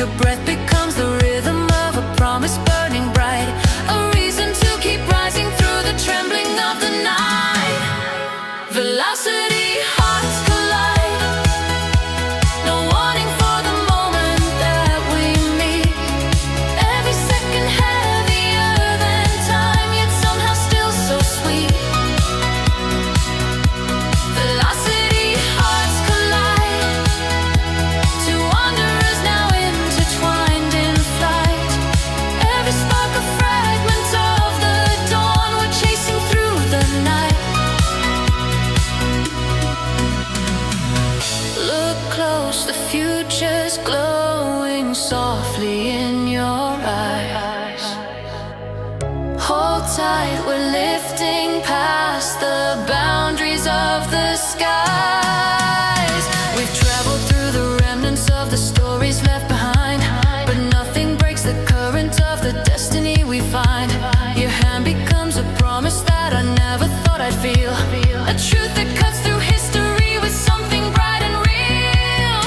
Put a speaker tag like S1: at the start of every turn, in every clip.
S1: Your breath becomes the rhythm of a promise burning bright, a reason to keep rising through the trembling of the night. Velocity, hearts collide. No warning for the moment that we meet. Every second heavier than time, yet somehow still so sweet. Velocity, hearts collide. Two wanderers now intertwined in flight. Every spark a fragment of the dawn. We're chasing through the night. Look close, the future's glowing softly in your eyes. Hold tight, we're lifting past the boundaries of the skies. We've traveled through the remnants of the stories left behind, but nothing breaks the current of the destiny we find. Your hand becomes a promise that I never thought I'd feel, a truth that cuts through history with something bright and real.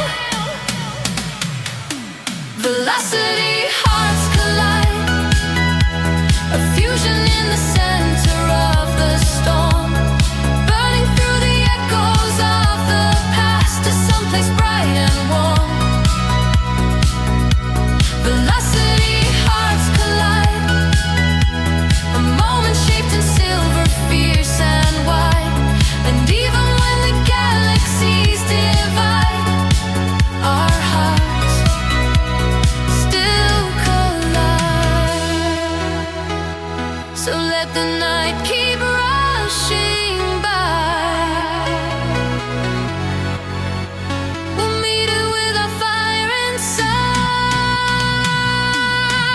S1: Velocity, hearts collide. A fusion in the center of the storm, burning through the echoes of the past to someplace bright and warm. Velocity, hearts collide. A moment shaped in silver, fierce and wide. And even when the galaxies divide, our hearts still collide. So let the night keep rushing by. We'll meet it with our fire inside.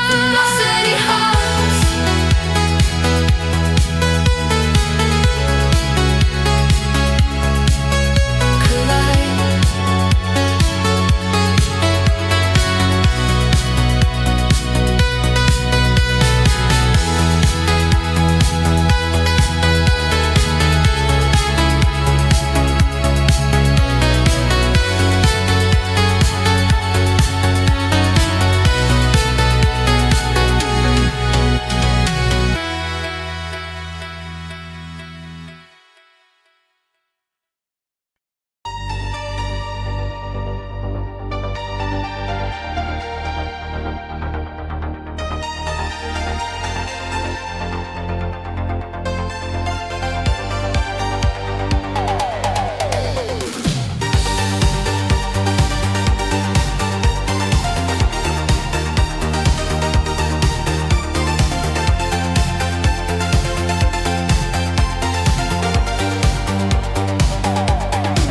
S1: Velocity, hearts. Collide.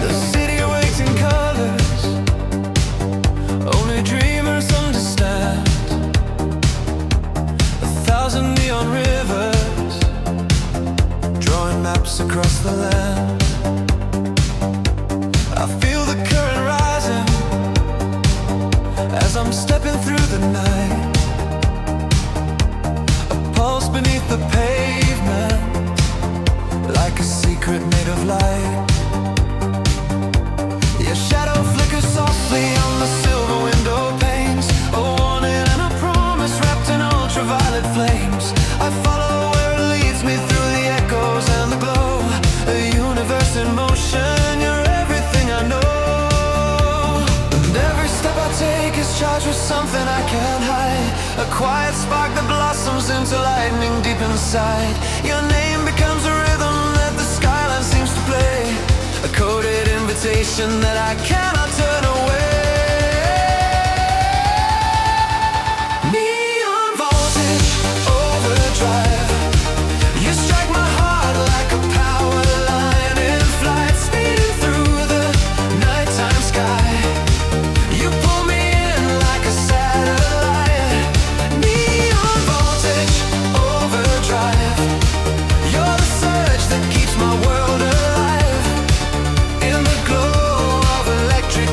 S2: The city awakes in colors only dreamers understand. 1,000 neon rivers drawing maps across the land. I feel the current rising as I'm stepping through the night. A pulse beneath the pavement, like a secret made of light. Your shadow flickers softly on the silver window panes, a warning and a promise wrapped in ultraviolet flames. I follow where it leads me through the echoes and the glow. A universe in motion, you're everything I know. And every step I take is charged with something I can't hide, a quiet spark that blossoms into lightning deep inside. Your name becomes a rhythm that the skyline seems to play, a coded invitation that I cannot turn away. Neon voltage, overdrive. You strike my heart like a power line in flight, speeding through the nighttime sky. You pull me in like a satellite. Neon voltage, overdrive. You're the surge that keeps my world alive. In the glow of electric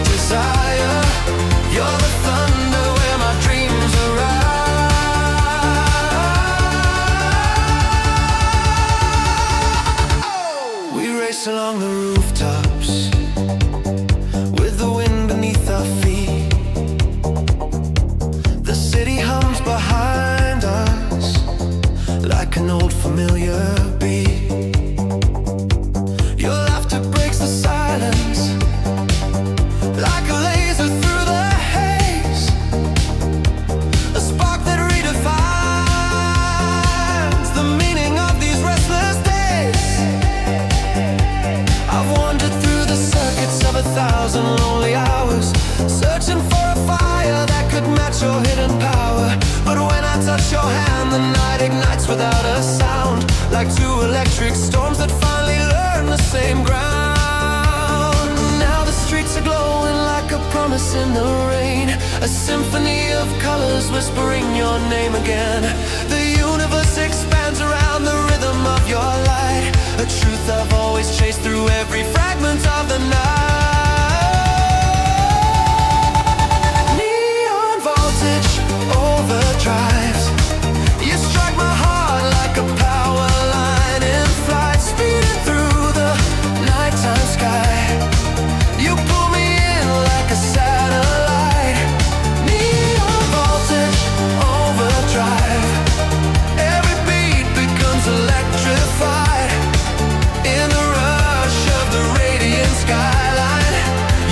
S2: at your hidden power. But when I touch your hand, the night ignites without a sound, like two electric storms that finally learn the same ground. Now the streets are glowing like a promise in the rain, a symphony of colors whispering your name again. The universe expands around the rhythm of your light, a truth I've always chased through every fragment of the night. Neon voltage overdrives, you strike my heart like a power line in flight, speeding through the nighttime sky. You pull me in like a satellite. Neon voltage overdrive, every beat becomes electrified. In the rush of the radiant skyline,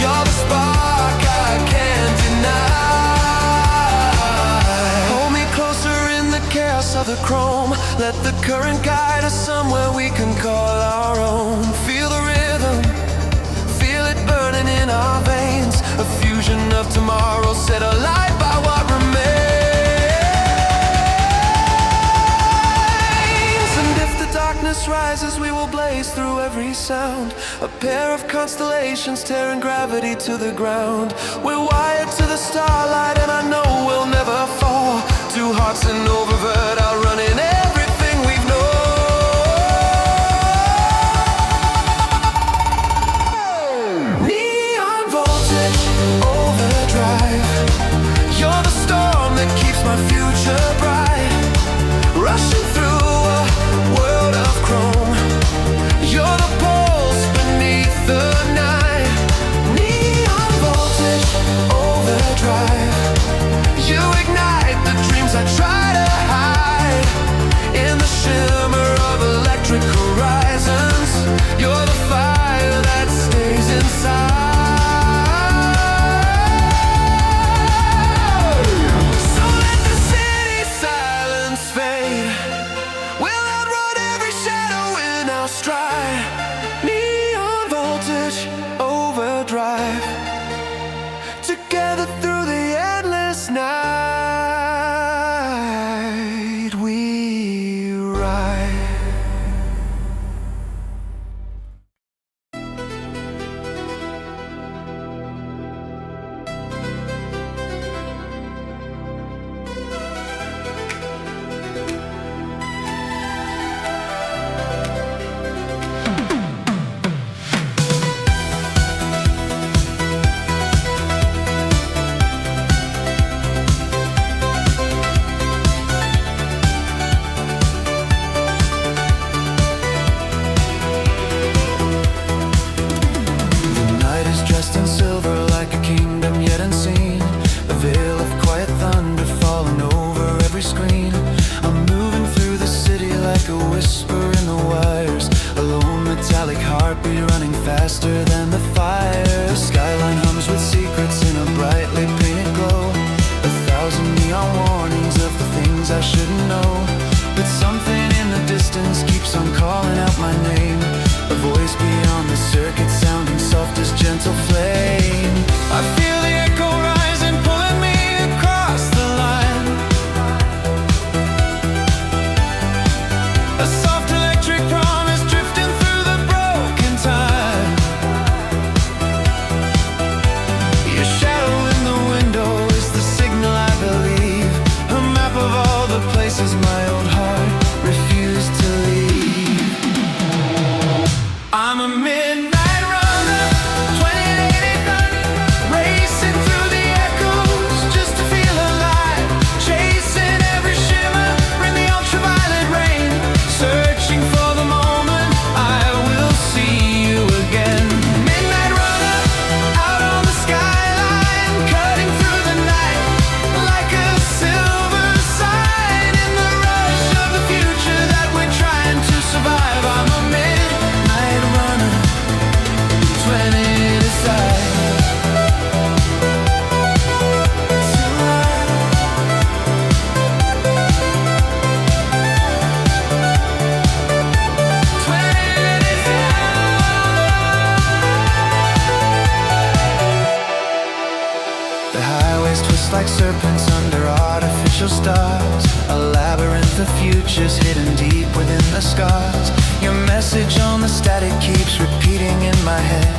S2: you're the spark I can't deny. Hold me closer in the chaos of the chrome, let the current guide us somewhere we can call our own. Feel the rhythm, feel it burning in our veins, a fusion of tomorrow set alight by what remains. And if the darkness rises, we will blaze through every sound, a pair of constellations tearing gravity to the ground. We're wired to the starlight and I know we'll never fall. Two hearts in oververt, outrunning everything we've known. Neon voltage overdrive, you're the storm that keeps my future bright, rushing through a world of chrome. You're the pulse beneath the night. Neon voltage overdrive, under artificial stars, a labyrinth of futures hidden deep within the scars. Your message on the static keeps repeating in my head,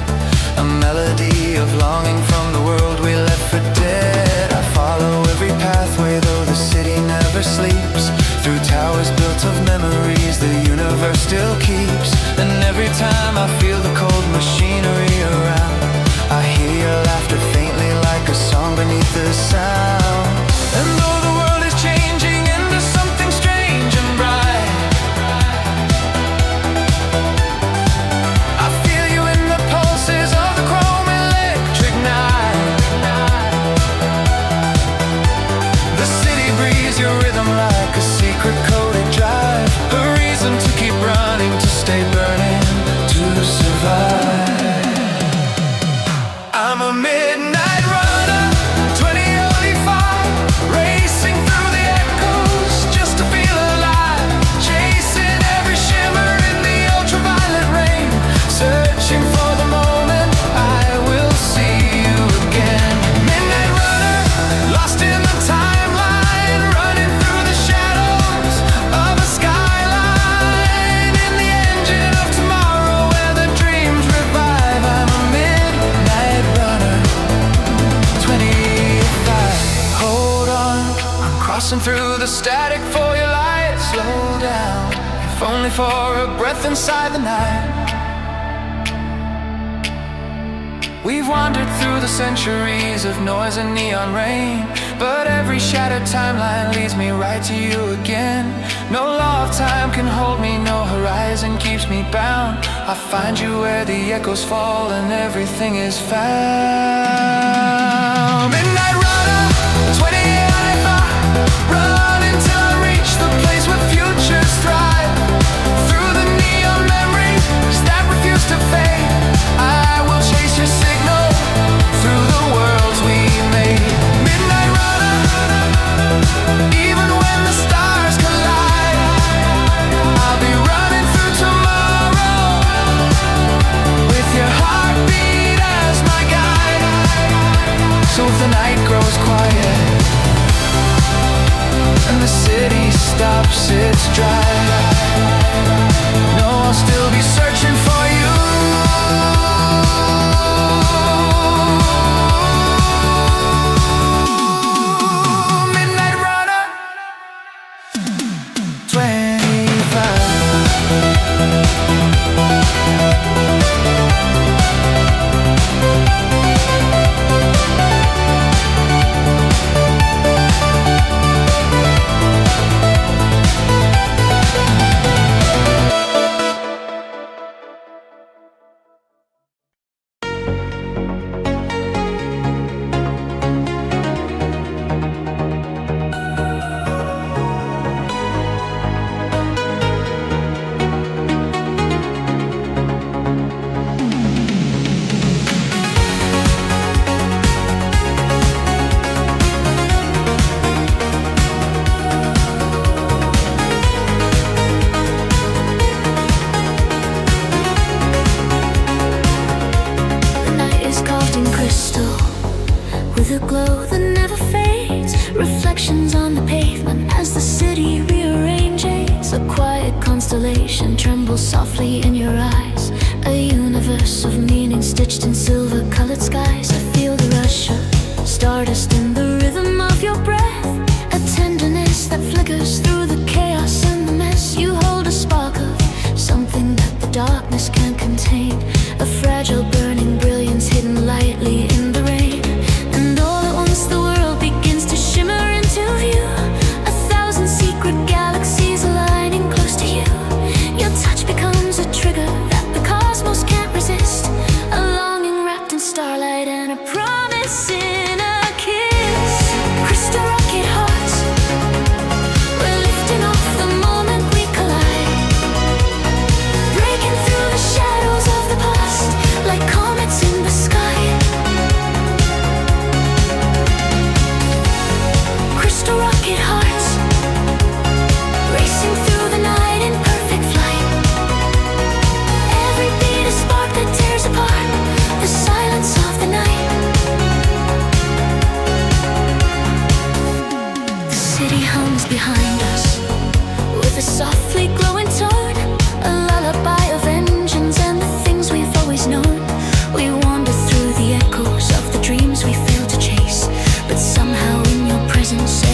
S2: a melody of longing from the world we left for dead. I follow every pathway though the city never sleeps, through towers built of memories the universe still keeps. And every time I feel the cold machinery around, I hear your laughter faintly like a song beneath the sound. And though the world is changing into something strange and bright, I feel you in the pulses of the chrome electric night. The city breathes your rhythm like a secret coded drive, a reason to keep running, to stay burning, to survive. I'm a midnight runner, 20:05, racing through the echoes just to feel alive, chasing every shimmer in the ultraviolet rain, searching for the moment I will see you again. Midnight runner, lost in the timeline, running through the shadows of a skyline, in the engine of tomorrow where the dreams revive. I'm a midnight runner, 25. Hold on, I'm crossing through the static for your light. Slow down, if only for a breath inside the night. We've wandered through the centuries of noise and neon rain, but every shattered timeline leads me right to you again. No law of time can hold me, no horizon keeps me bound. I find you where the echoes fall and everything is found. Midnight runner, 20:05, running till I reach the place where futures thrive. Through the neon memories that refuse to fade, I will chase your signal through the worlds we made. Midnight runner, even when the stars collide, I'll be running through tomorrow with your heartbeat as my guide. So if the night grows quiet and the city stops its drive, no, I'll still be searching for you. Midnight runner, 25.
S1: with a glow that never fades. Reflections on the pavement as the city rearranges. A quiet constellation trembles softly in your eyes. A universe of meaning stitched in silver-colored skies. I feel the rush of stardust in the rhythm of your breath. A tenderness that flickers through the chaos and the mess. You hold a spark of something that the darkness can't contain. A fragile burning brilliance hidden lightly in the rain. And all at once the world begins to shimmer into view. 1,000 secret galaxies aligning close to you. Your touch becomes a trigger that the cosmos can't resist.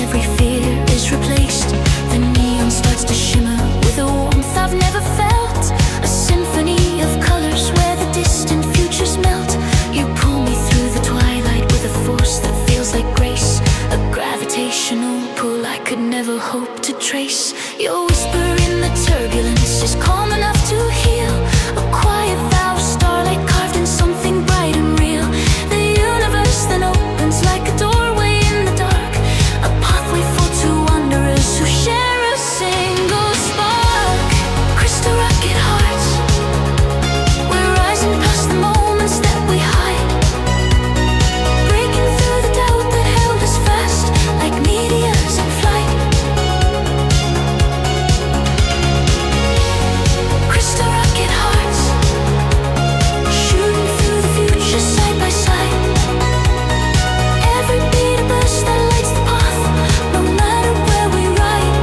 S1: every fear is replaced. The neon starts to shimmer with a warmth I've never felt. A symphony of colors where the distant futures melt. You pull me through the twilight with a force that feels like grace. A gravitational pull I could never hope to trace. Your whisper in the turbulence is calm enough to heal. A quiet vow, starlight carved in something bright and real. The universe then opens like a doorway in the dark. A pathway for two wanderers who share a single spark. Crystal rocket hearts, we're rising past the moments that we hide. Breaking through the doubt that held us fast, like meteors in flight. Crystal rocket hearts, shooting through the future side by side. Every beat a burst that lights the path, no matter where we ride.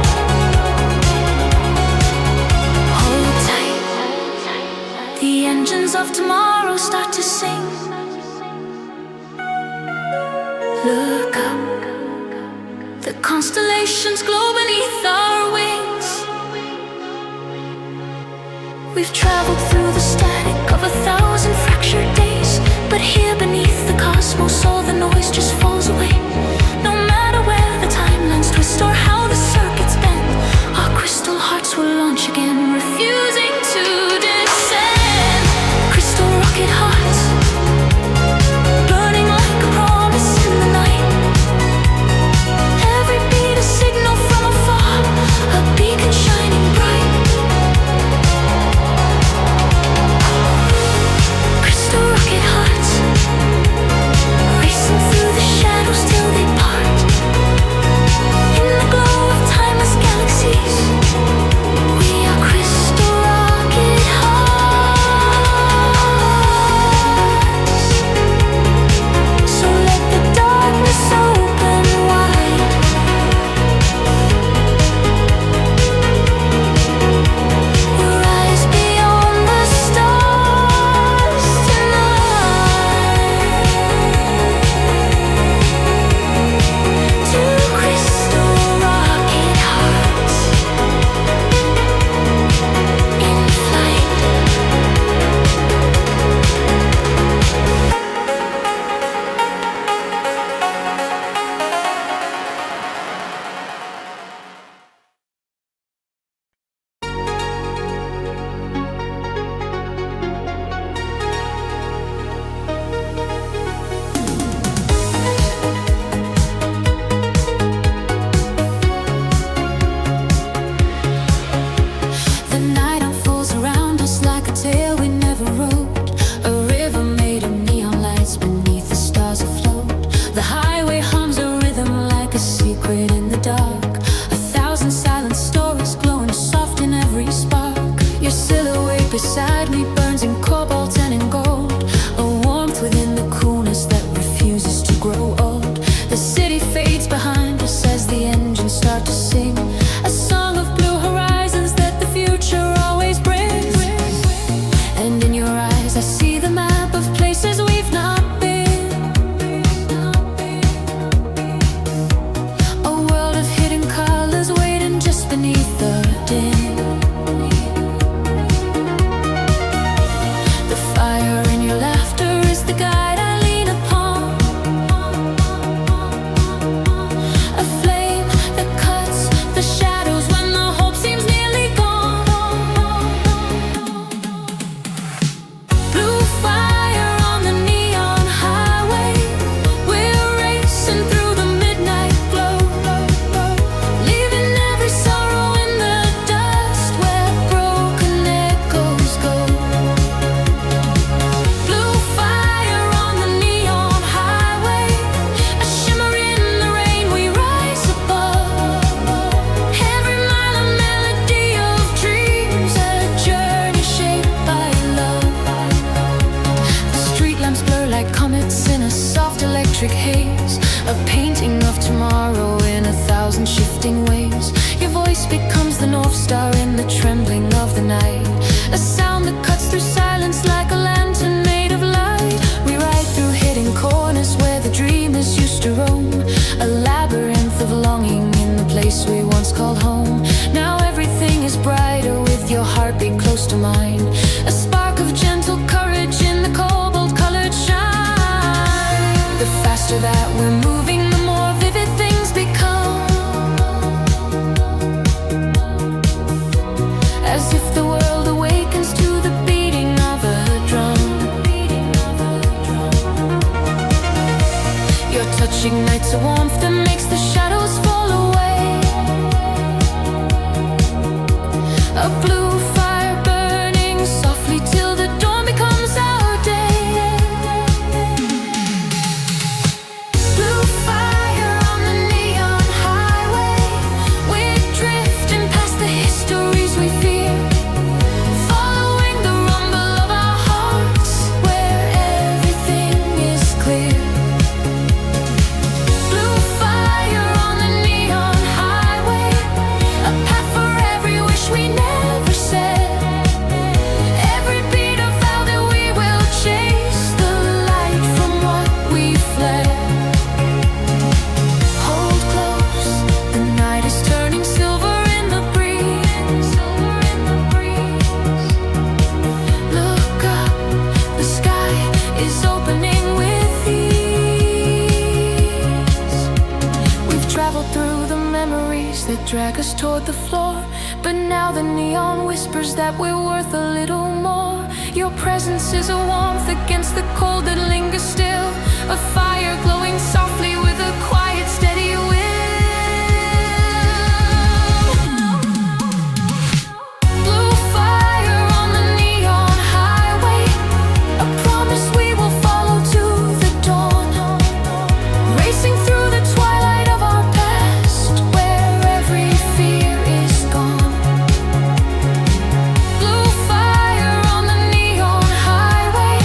S1: Hold tight, the engines of tomorrow start to sing. Look up, the constellations glow beneath our wings. We've traveled through the static of 1,000 fractured days, but here beneath the cosmos all the noise just falls away. No matter where the timelines twist or how the circuits bend, our crystal hearts will launch again, refusing to descend. Crystal rocket hearts, burning like a promise in the night. Every beat a signal from afar, a beacon shining bright. Crystal rocket hearts, racing through the shadows till they part. In the glow of timeless galaxies, we are crystal rocket hearts. So let the darkness open wide. We'll rise beyond the stars tonight. Two crystal rocket hearts in flight. The night unfolds around us like a tale we never wrote. A river made of neon lights beneath the stars afloat. The highway hums a rhythm like a secret in the dark. 1,000 silent stories glowing soft in every spark. Your silhouette beside me burns in cobalt and in gold. A warmth within the coolness that refuses to grow old. The city fades behind us as the engines start to sing. A song of blue horizons that the future always brings. And in your eyes I see the map of places we've not been. A world of hidden colors waiting just beneath the dim. The fire in your laughter is the guide I lean upon. A flame that cuts the shadows when the hope seems nearly gone. Blue fire on the neon highway, we're racing through the midnight glow, leaving every sorrow in the dust where broken echoes go. Blue fire on the neon highway, a shimmer in the rain, we rise above. Every mile a melody of dreams, a journey shaped by love. The street lamps blur like comets in a soft electric haze. A painting of tomorrow in 1,000 shifting ways. Your voice becomes the North Star in the trembling of the night. A sound that cuts through silence like a lantern made of light. We ride through hidden corners where the dreamers used to roam. A labyrinth of longing mine. A spark of gentle courage in the cobalt-colored shine. The faster that we're moving, the more vivid things become. As if the world awakens to the beating of a drum. Your touch ignites a warmth that makes the shadows fall away. A blue fire burning softly till the dawn becomes our day. Blue fire on the neon highway. We're drifting past the histories we fear, following the rumble of our hearts where everything is clear. Blue fire on the neon highway, a path for every wish we never said. Every beat a vow that we will chase the light from what we fled. Hold close, the night is turning silver in the breeze. Look up, the sky is opening with ease. We've traveled through the memories that drag us toward the floor, but now the neon whispers that we're worth a little more. Your presence is a warmth against the cold that lingers still, a fire glowing softly with a quiet, steady will. Blue fire on the neon highway, a promise we will follow to the dawn. Racing through the twilight of our past, where every fear is gone. Blue fire on the neon highway,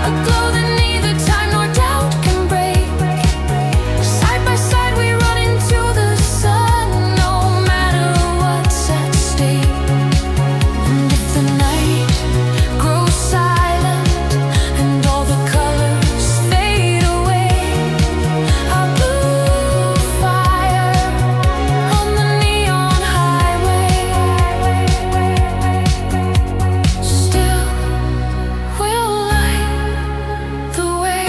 S1: a glow that neither time nor doubt can break. Side by side we run into the sun, no matter what's at stake. And if the night grows silent and all the colors fade away, our blue fire on the neon highway still will light the way.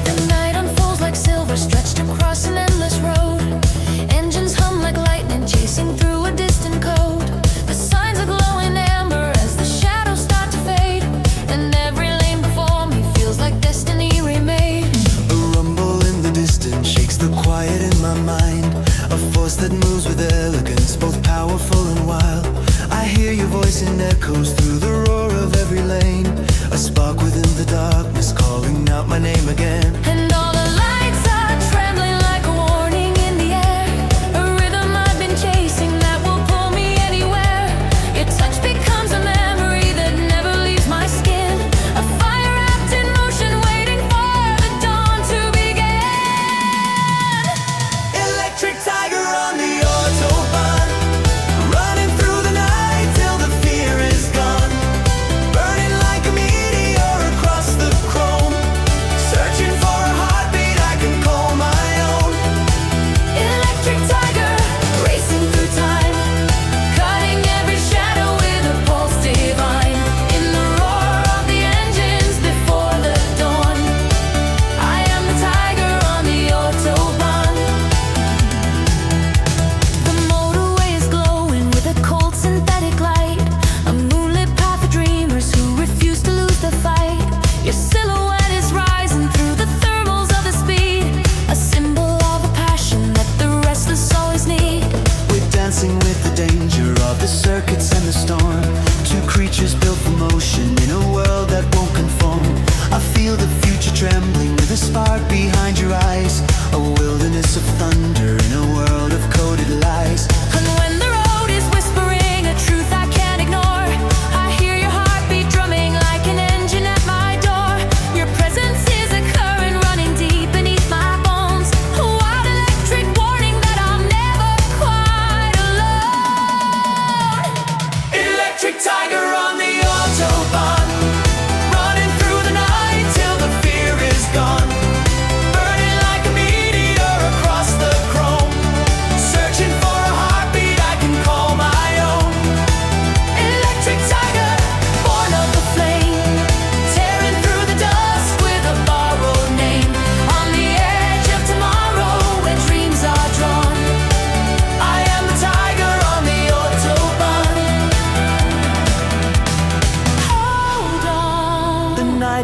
S1: The night unfolds like silver stretched across an endless road. Engines hum like lightning chasing through a distant code. The signs are glowing amber as the shadows start to fade, and every lane before me feels like destiny remade.
S2: A rumble in the distance shakes the quiet in my mind. A force that moves with elegance, both powerful and wild. I hear your voice in echoes through the roar of every lane. A spark within the darkness calling out my name again.
S1: And all the lights are trembling like a warning in the air. A rhythm I've been chasing that will pull me anywhere. Your touch becomes a memory that never leaves my skin. A fire wrapped in motion waiting for the dawn to begin.
S2: Electric tiger on the Autobahn, running through the night till the fear is gone. Burning like a meteor across the chrome, searching for a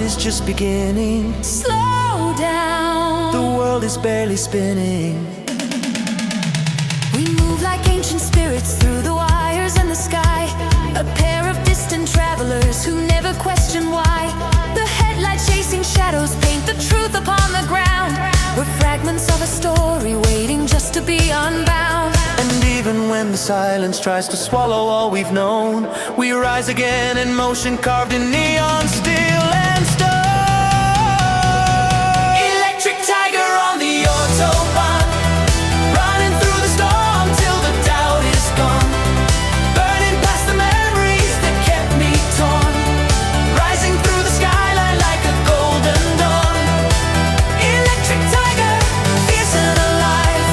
S2: ride is just beginning.
S1: Slow down,
S2: The world is barely spinning.
S1: we move like ancient spirits through the wires in the sky. A pair of distant travelers who never question why. The headlights chasing shadows paint the truth upon the ground. We're fragments of a story waiting just to be unbound.
S2: And even when the silence tries to swallow all we've known, we rise again in motion carved in neon, steel and stone. Electric tiger on the Autobahn, running through the storm till the doubt is gone. Burning past the memories that kept me torn. Rising through the skyline like a golden dawn. Electric tiger, fierce and alive,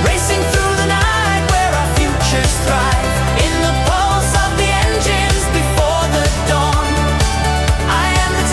S2: racing through the night where our futures thrive. In the pulse of the engines before the dawn, I am the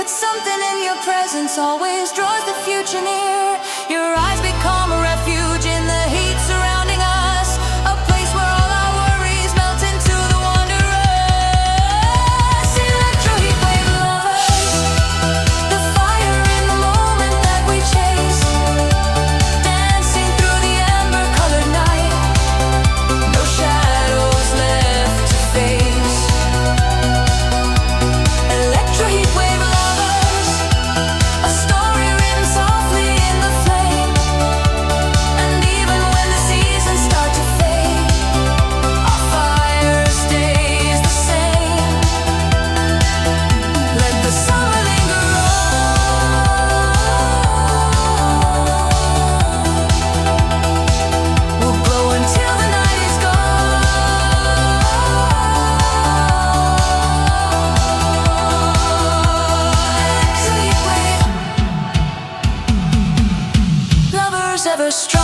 S1: but something in your presence always draws the future near. Your eyes become a refuge in the heat surrounding us, a place where all our worries melt into the wondrous. Electro heatwave lovers, the fire in the moment that we chase, dancing through the amber-colored night, no shadows left to face. Electro heatwave lovers, a story written softly in the flame, and even when the seasons start to fade, our fire stays the same. Let the summer linger on. We'll glow until the night is gone. Lovers ever strong.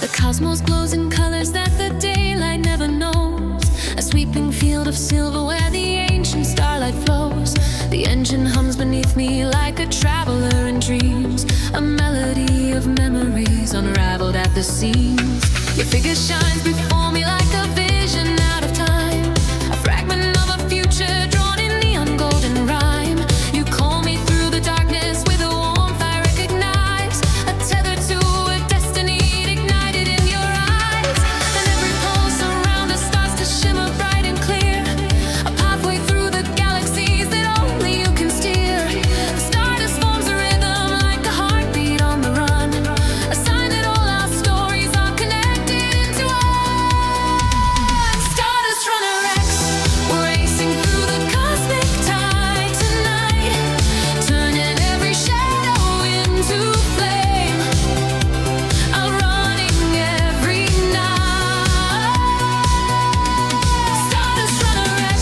S1: The cosmos glows in colors that the daylight never knows, a sweeping field of silver where the ancient starlight flows. The engine hums beneath me like a traveler in dreams, a melody of memories unraveled at the seams. Your figure shines before me like a vision out of time, a fragment of a future drawn in neon golden rhyme. You call me through the darkness with a warmth I recognize, a tether to a destiny ignited in your eyes. And every pulse around us starts to shimmer bright and clear, a pathway through the galaxies that only you can steer. The stardust forms a rhythm like a heartbeat on the run, a sign that all our stories are connected into one. Stardust Runner X, we're racing through the cosmic tide tonight, turning every shadow into flame, outrunning every night. Stardust Runner X,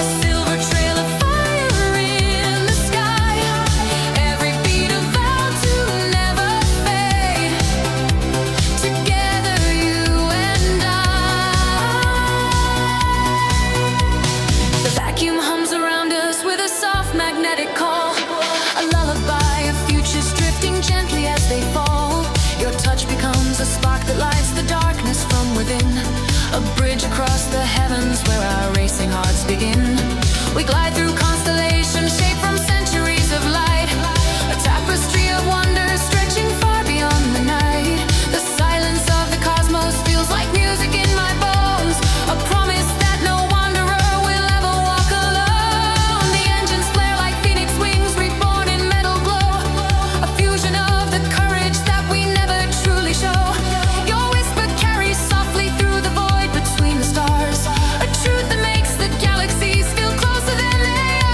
S1: a silver trail of fire in the sky, every beat a vow to never fade, together you and I. The vacuum hums around us with a soft magnetic call, a lullaby of futures drifting gently as they fall. Your touch becomes a spark that lights the darkness from within, a bridge across the heavens where our racing hearts begin. We glide through constellations shaped from centuries of light, a tapestry of wonders stretching far beyond the night. The silence of the cosmos feels like music in my bones, a promise that no wanderer will ever walk alone. The engines flare like phoenix wings reborn in metal glow, a fusion of the courage that we never truly show. Your whisper carries softly through the void between the stars, a truth that makes the galaxies feel closer than they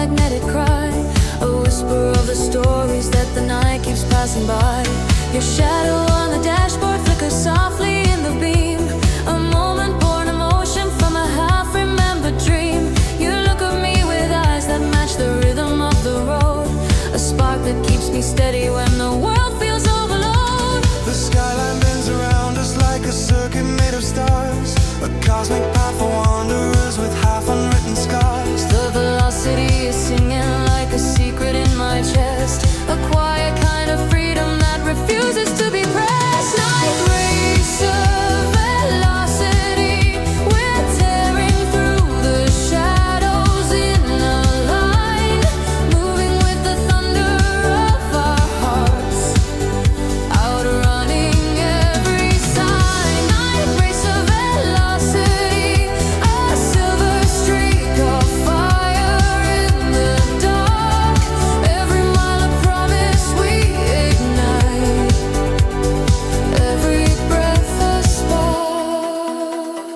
S1: magnetic cry, a whisper of the stories that the night keeps passing by. Your shadow on the dashboard flickers softly in the beam, a moment born emotion from a half-remembered dream. You look at me with eyes that match the rhythm of the road, a spark that keeps me steady when the world feels overload.
S2: The skyline bends around us like a circuit made of stars, a cosmic path for wanderers with half-unwritten scars.
S1: The velocity is singing like a secret in my chest, a quiet kind of freedom that refuses to be pressed. Night racer velocity, we're tearing through the shadows in a line, moving with the thunder of our hearts, outrunning every sign. Night racer velocity, a silver streak of fire in the dark, every mile of promise we ignite, every breath a spark.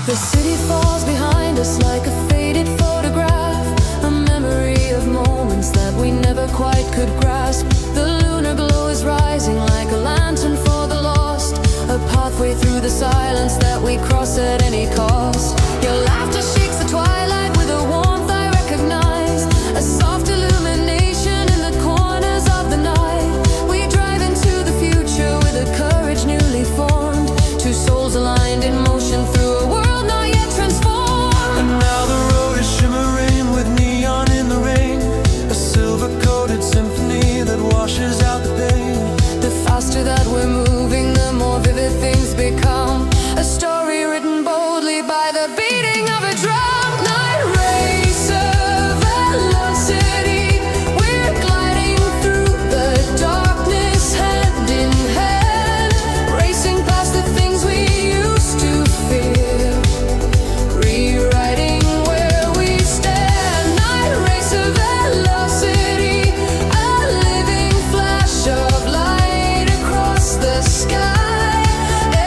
S1: The city falls behind us like a faded photograph, a memory of moments that we never quite could grasp. The lunar glow is rising like a lantern for the lost, a pathway through the silence that we cross at any cost. Your laughter shakes the twilight with a warmth I recognize, a soft illumination in the corners of the night. We drive into the future with a courage newly formed, two souls aligned in motion through a world not yet transformed.
S2: And now the road is shimmering with neon in the rain, a silver-coated symphony that washes out the pain.
S1: The faster that we're moving, the more vivid things become, a story written boldly by the beating of a drum. Night racer velocity, we're gliding through the darkness hand in hand, racing past the things we used to fear, rewriting where we stand. Night racer velocity, a living flash of light across the sky,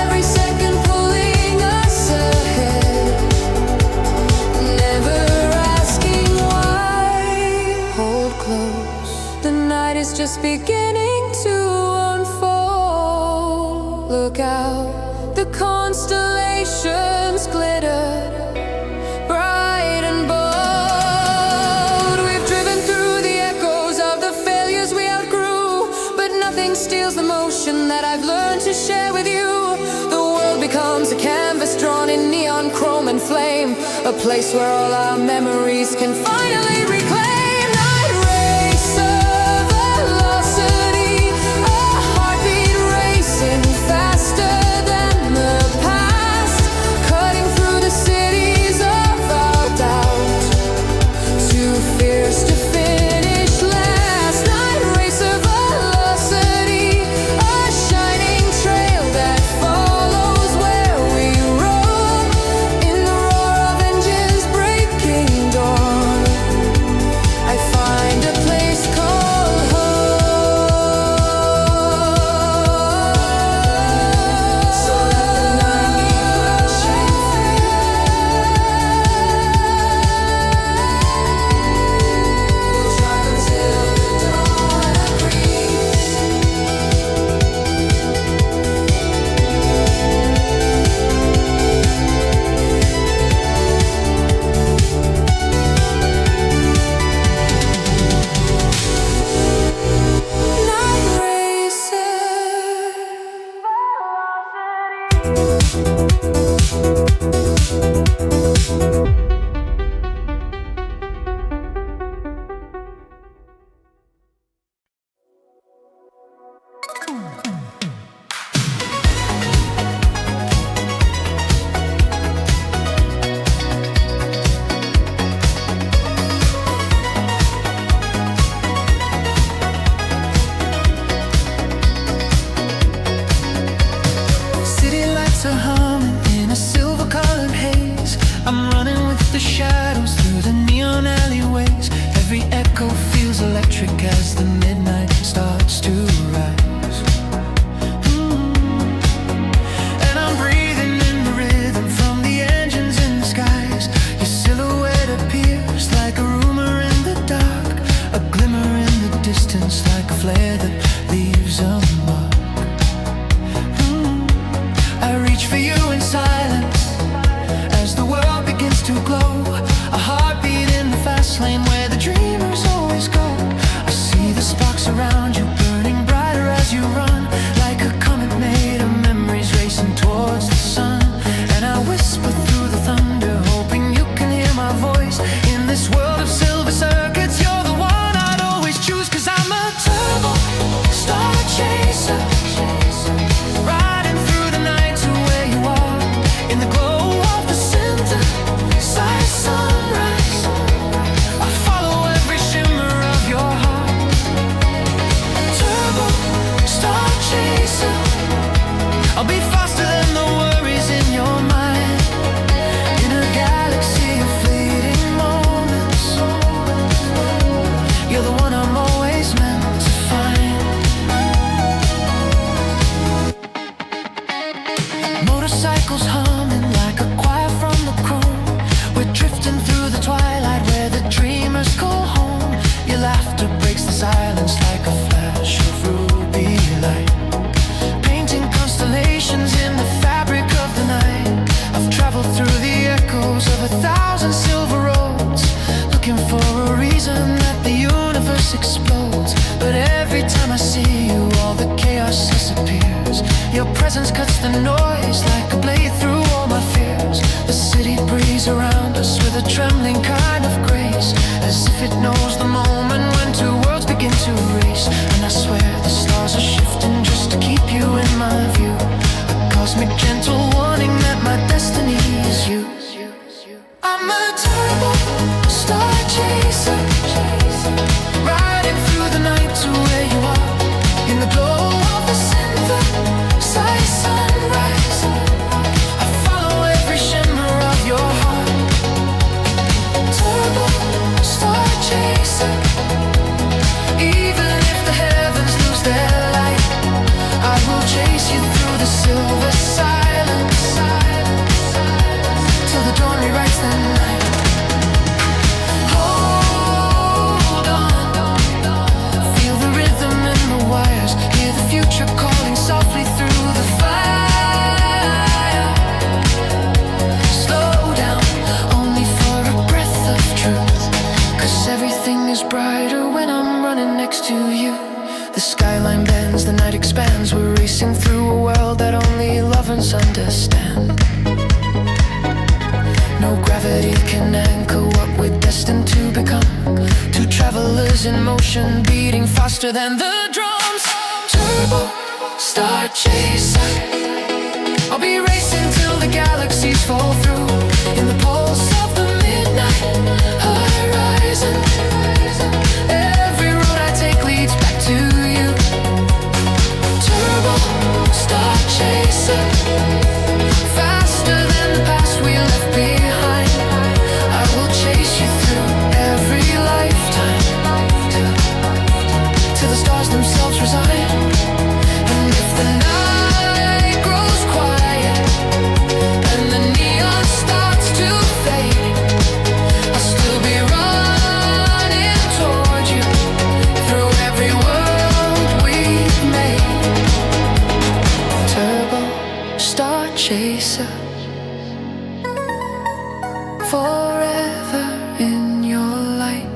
S1: every second pulling us ahead, never asking why. Hold close, the night is just beginning to unfold. Look out, the constellations glitter bright and bold. We've driven through the echoes of the failures we outgrew, but nothing steals the motion that I've learned to share with you. The world becomes a canvas drawn in neon, chrome and flame, a place where all our memories can finally reclaim. Night racer velocity, a heartbeat racing faster than the past, cutting through the cities of our doubt, too fierce to finish last. Night racer velocity, a shining trail that follows where we roam, in the roar of engines breaking dawn, I find a place called home. So let the night shine through. We'll drive until the dawn agrees. Night racer
S2: City lights are humming in a silver-colored haze. I'm running with the shadows through the neon alleyways. Every echo feels electric as the midnight starts to rise. And I'm breathing in the rhythm from the engines in the skies. Your silhouette appears this world of silver circuits, you're the one I'd always choose. 'Cause I'm a turbo star chaser, riding through the night to where you are, in the glow of the synthesized sunrise. I follow every shimmer of your heart. Turbo star chaser, I'll be faster than the worries in your mind, in a galaxy of fleeting moments. You're the one I'm always meant to find. Motorcycles humming like a choir from the chrome. We're drifting through the twilight where the dreamers call home. Your laughter breaks the silence like a flash of ruby light, painting constellations in the fabric of the night. I've traveled through the echoes of 1,000 silver roads, looking for a reason that the universe explodes. But every time I see you, all the chaos disappears. Your presence cuts the noise like a blade through all my fears. The city breathes around us with a trembling kind of grace, as if it knows the moment when two worlds begin to race. And I swear the stars are shifting just to keep you in my view, a cosmic gentle warning that my destiny is you. I'm a turbo star chaser, riding through the night to where you are, in the glow of the synthesized sunrise. I follow every shimmer of your heart. Turbo star chaser, even if the heavens lose their light, I will chase you through the silver silence, till the dawn rewrites the night. Hold on, feel the rhythm in the wires, hear the future calling softly through the fire. Slow down, only for a breath of truth, 'cause everything is brighter when I'm running next to you. The skyline bends, the night expands, we're racing through a world that only lovers understand. No gravity can anchor what we're destined to become, two travelers in motion, beating faster than the drums. Turbo star chaser, I'll be racing till the galaxies fall through, in the pulse of the midnight horizon. Every road I take leads back to you. Turbo star chaser, faster than the past we left behind. I will chase you through every lifetime, till the stars themselves resign. And if the night grows quiet and the neon starts to fade, I'll still be running toward you through every world we've made. Turbo star chaser, forever in your light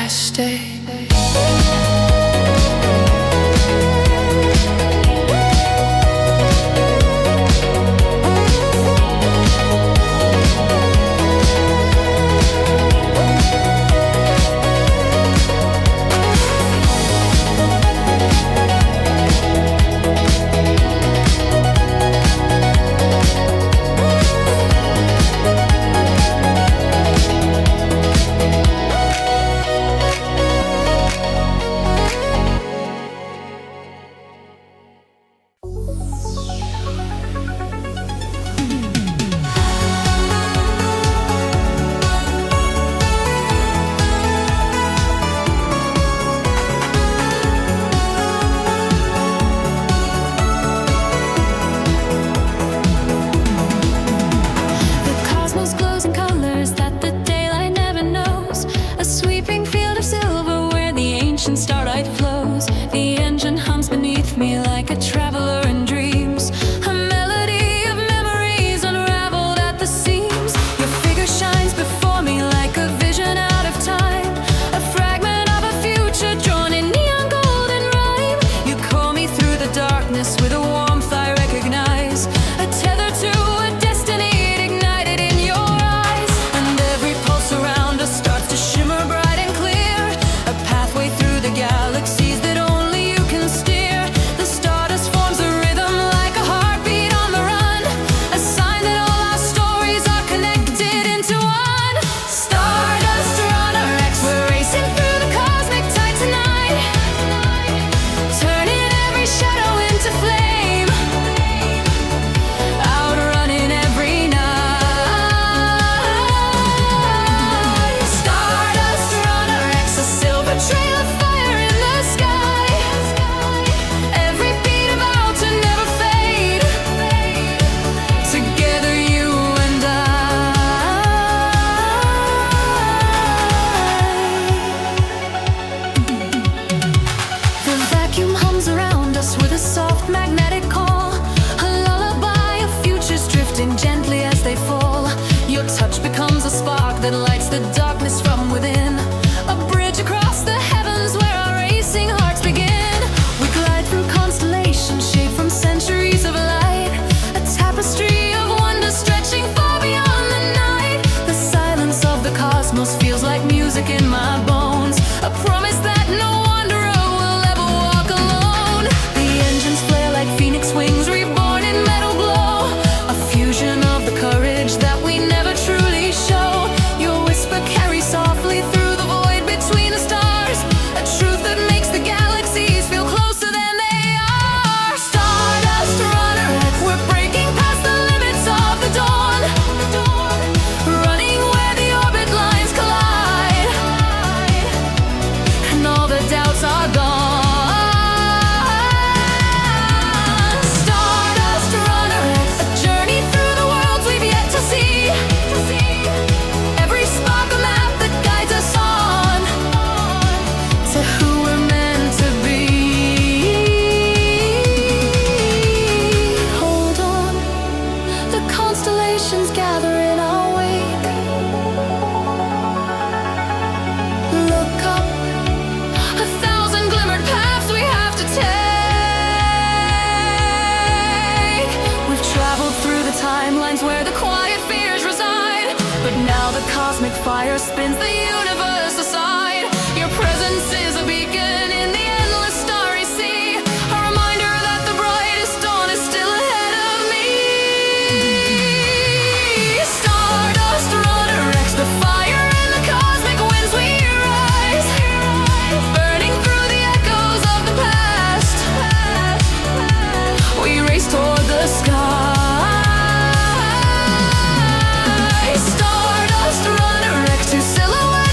S2: I stay.
S1: spark that lights the darkness from within. A bridge across the heavens where our racing hearts begin. We glide through constellations shaped from centuries of light. A tapestry of wonder stretching far beyond the night. The silence of the cosmos feels like music in my bones. A promise that no wanderer will ever walk alone. The engines flare like phoenix wings reborn in metal glow. A fusion of the courage that we never truly show. Your whisper carries softly through the void between the stars. A truth that makes the galaxies feel closer than they are. Stardust Runner X, we're breaking past the limits of the dawn. Running where the orbit lines collide. And all the doubts are gone. Stardust Runner X, a journey through the worlds we've yet to see. Every spark a map that guides us on to who we're meant to be. Hold on, the constellations gather in our wake. Look up, 1,000 glimmered paths we have to take. We've traveled through the timelines where the quiet fears reside. But now the cosmic fire spins the universe aside. Your presence is a beacon in the endless starry sea. A reminder that the brightest dawn is still ahead of me. Stardust Runner X, the fire and the cosmic winds we rise. Burning through the echoes of the past. We race toward the sky. Stardust Runner X, two silhouettes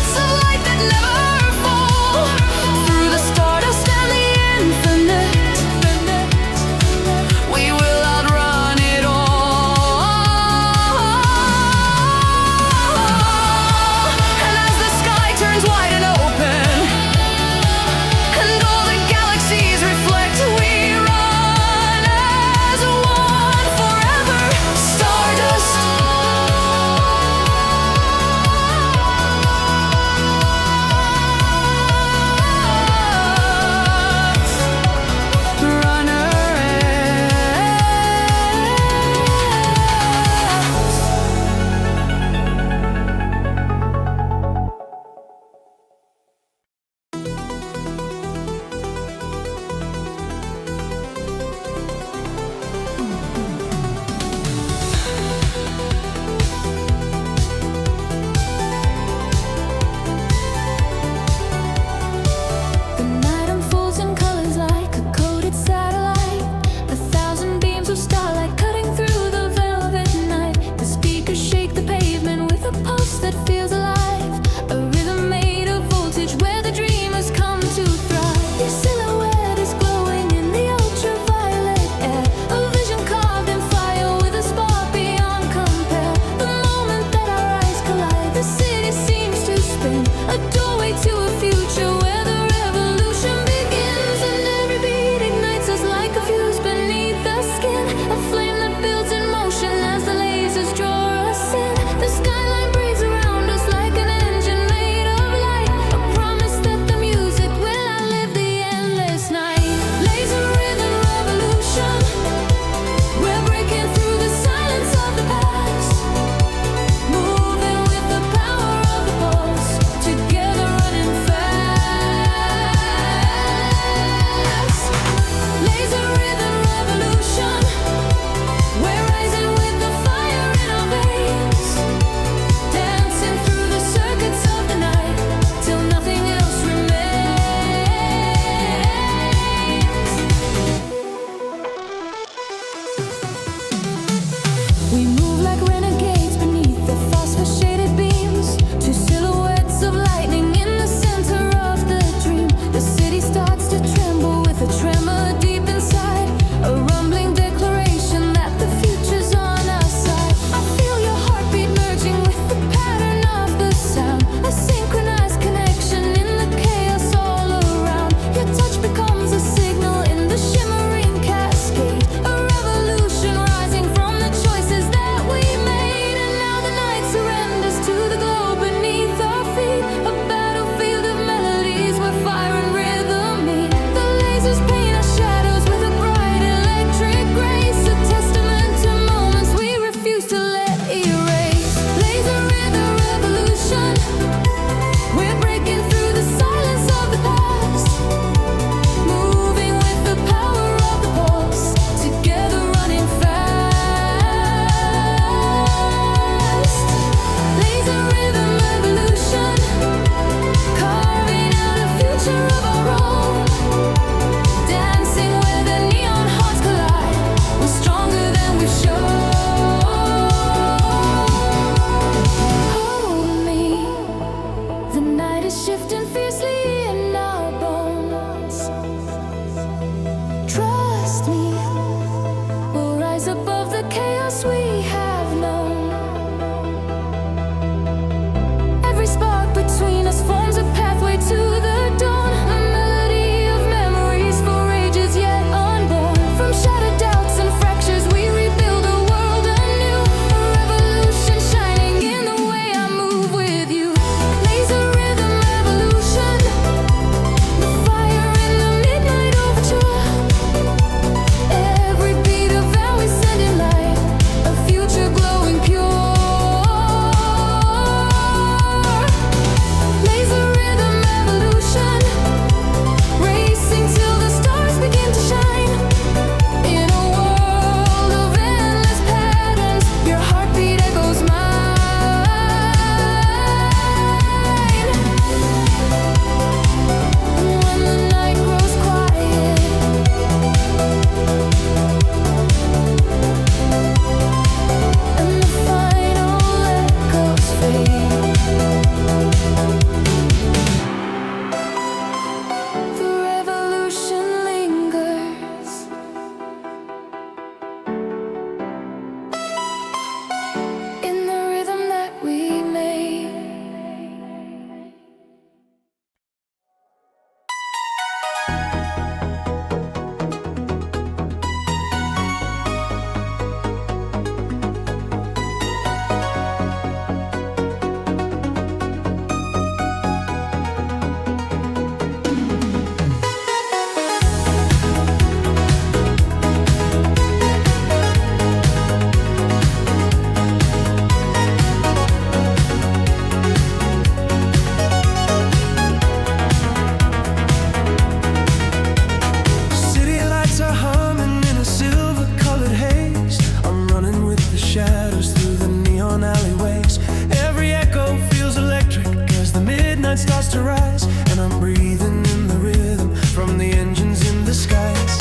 S2: demand starts to rise, and I'm breathing in the rhythm from the engines in the skies.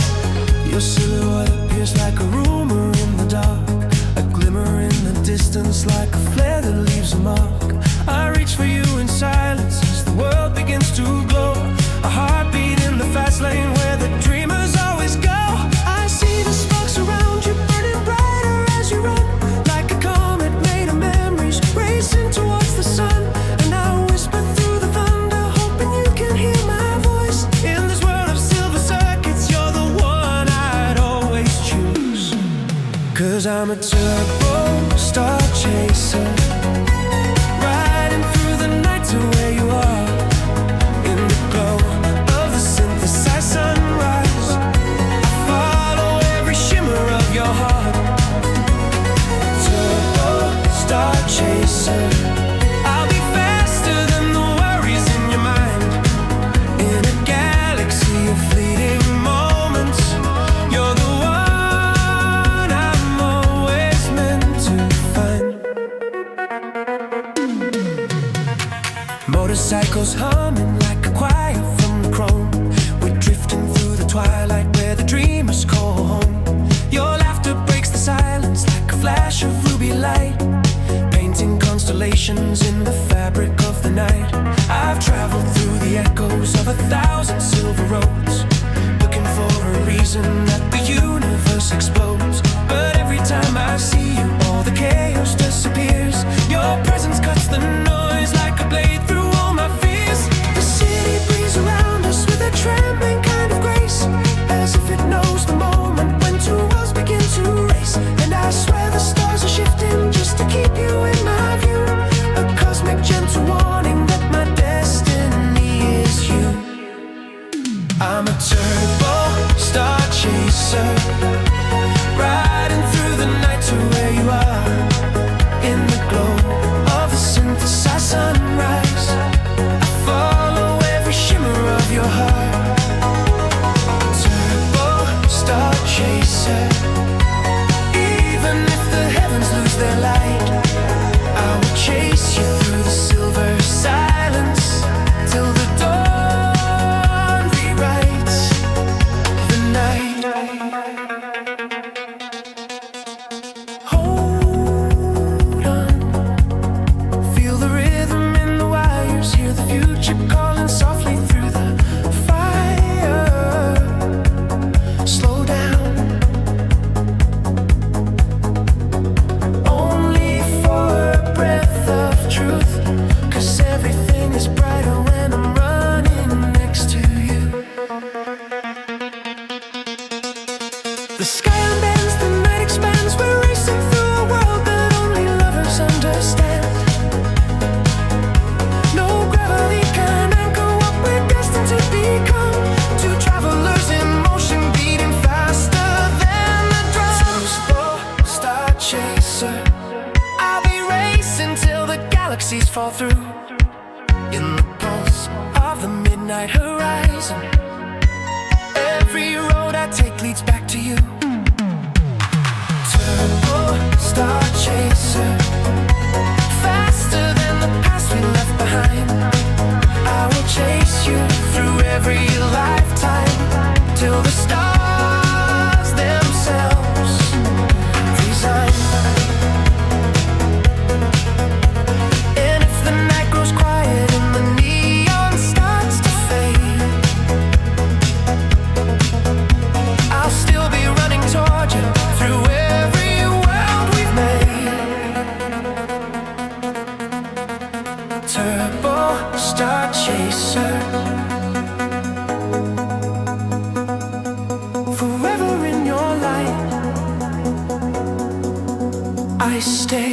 S2: Your silhouette appears like a rumor in the dark, a glimmer in the distance like a flare that leaves a mark. I reach for you in silence as the world begins to glow, a heartbeat in the fast lane where the dreamers always go. I see the sparks around you burning brighter as you run, like a comet made of memories racing towards the sun. And I whisper through the thunder, hoping you can hear my voice. In this world of silver circuits, you're the one I'd always choose. 'Cause I'm a turbo star chaser, riding through the night to where you are, in the glow of the synthesized sunrise. I follow every shimmer of your heart. Turbo star chaser, I'll be faster than the worries in your mind. In a galaxy of fleeting moments, you're the one I'm always meant to find. Motorcycles humming like a choir from the chrome. We're drifting through the twilight where the dreamers call home. Your laughter breaks the silence like a flash of ruby light, painting constellations in the fabric of the night. I've traveled through the echoes of 1,000 silver roads, looking for a reason that the universe explodes. But every time I see you, all the chaos disappears. Your presence cuts the noise like a blade through all my fears. The city breathes around us with a trembling kind of grace, as if it knows the moment when two worlds begin to race. And I swear the stars are shifting just to keep you in my view, a cosmic gentle warning that my destiny is you. I'm a turbo star chaser, riding through the night to where you are, in the glow of the synthesized sunrise. I follow every shimmer of your heart. Turbo star chaser, even if the heavens lose their light, I will chase you through the silver silence till the dawn rewrites the night. Hold on, feel the rhythm in the wires, hear the future calling softly through the fire. Slow down, only for a breath of truth, 'cause everything is brighter when I'm running next to you. The sky unbends, the night expands, we're racing through a world that only lovers understand. No gravity can anchor what we're destined to become, two travelers in motion beating faster than the drums. Turbo star chaser, I'll be racing till the galaxies fall through, in the pulse of the midnight horizon. Every road I take leads back to you. Turbo star chaser, faster than the past we left behind. I will chase you through every lifetime till the stars themselves resign. And if the night grows quiet and the neon starts to fade, I'll still be running toward you through every world we've made. Turbo star chaser, forever in your light I stay.